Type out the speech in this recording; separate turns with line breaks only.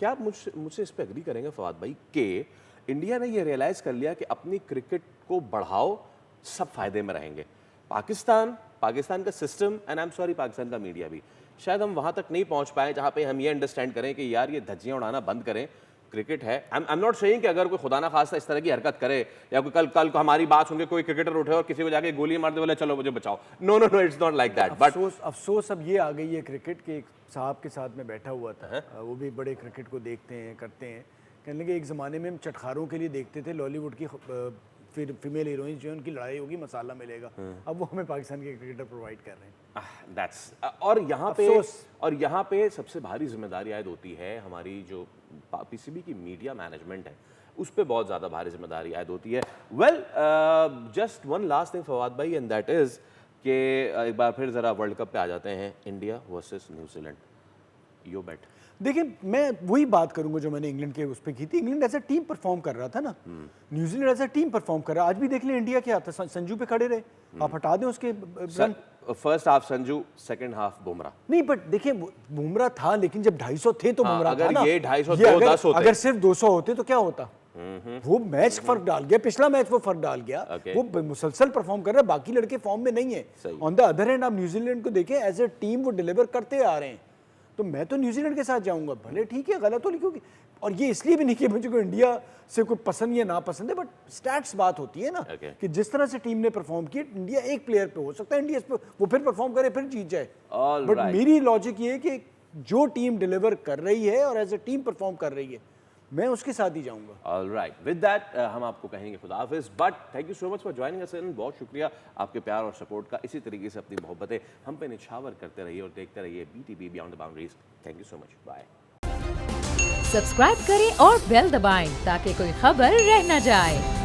क्या आप मुझसे इस पे एग्री करेंगे फवाद भाई कि इंडिया ने ये रियलाइज़ कर लिया कि अपनी क्रिकेट को बढ़ाओ, सब फायदे में रहेंगे। पाकिस्तान का system and I am sorry Pakistan का मीडिया भी शायद हम वहाँ तक नहीं पहुँच पाए जहाँ पे हम ये अंडरस्टैंड करें कि यार ये धज्जियाँ उड़ाना बंद करें, क्रिकेट है। आई एम नॉट सेइंग कि अगर कोई खुदा ना खास्ता इस तरह की हरकत करे या कोई कल को हमारी बात सुन के कोई क्रिकेटर उठे और किसी को जाके गोली मार दे, बोले चलो मुझे बचाओ, no no no, it's not like that. But
अफसोस अब ये आ गई है क्रिकेट के, एक साहब के साथ में बैठा हुआ था, वो भी बड़े क्रिकेट को देखते हैं करते हैं, कहने लगे एक ज़माने में हम चटखारों के लिए देखते थे लॉलीवुड की फिर फीमेल हीरोइन जो है उनकी लड़ाई होगी मसाला मिलेगा, अब वो हमें पाकिस्तान के क्रिकेटर प्रोवाइड कर रहे हैं।
दैट्स और यहाँ पे सबसे भारी जिम्मेदारी आयद होती है हमारी जो पीसीबी की मीडिया मैनेजमेंट है, उस पर बहुत ज़्यादा भारी जिम्मेदारी आयद होती है। Well just one last thing Fawad भाई, एंड दैट इज़ कि एक बार फिर ज़रा वर्ल्ड कप पे आ जाते हैं, इंडिया वर्सेस न्यूजीलैंड, यो बेट।
देखिए मैं वही बात करूंगा जो मैंने इंग्लैंड के उस पर की थी। England as a team perform कर रहा था ना, New Zealand as a team perform कर रहा है। आज भी देख लें इंडिया क्या था, संजू पे खड़े रहे, आप हटा दें उसके
first half Sanju, second half Bumrah.
नहीं बट देखिए बुमराह था, लेकिन जब 250 थे तो बुमराह था ना।
ये 250 होते,
अगर सिर्फ 200 होते तो क्या होता। वो मैच फर्क डाल गया, पिछला मैच वो फर्क डाल गया, वो मुसलसल परफॉर्म कर रहा है, बाकी लड़के फॉर्म में नहीं है। ऑन द अदर हैंड आप न्यूजीलैंड को देखें, एज ए टीम वो डिलीवर करते आ रहे हैं, तो मैं तो न्यूजीलैंड के साथ जाऊंगा, भले ठीक है गलत हो, क्योंकि और ये इसलिए भी नहीं कि मुझे को इंडिया से कोई पसंद या ना पसंद है, बट स्टैट्स बात होती है ना कि जिस तरह से टीम ने परफॉर्म किया, इंडिया एक प्लेयर पे हो सकता है इंडिया पे वो फिर परफॉर्म करे फिर जीत जाए, बट मेरी लॉजिक ये है कि जो टीम डिलीवर कर रही है और एज ए टीम परफॉर्म कर रही है, मैं उसके साथ ही जाऊंगा।
ऑलराइट, विद दैट हम आपको कहेंगे खुदा हाफिज़, but thank you so much for joining us and बहुत शुक्रिया आपके प्यार और सपोर्ट का। इसी तरीके से अपनी मोहब्बतें हम पे निछावर करते रहिए और देखते रहिए BTB beyond the boundaries. Thank you so much, bye.
Subscribe करें और बेल दबाएं ताकि कोई खबर रह न जाए।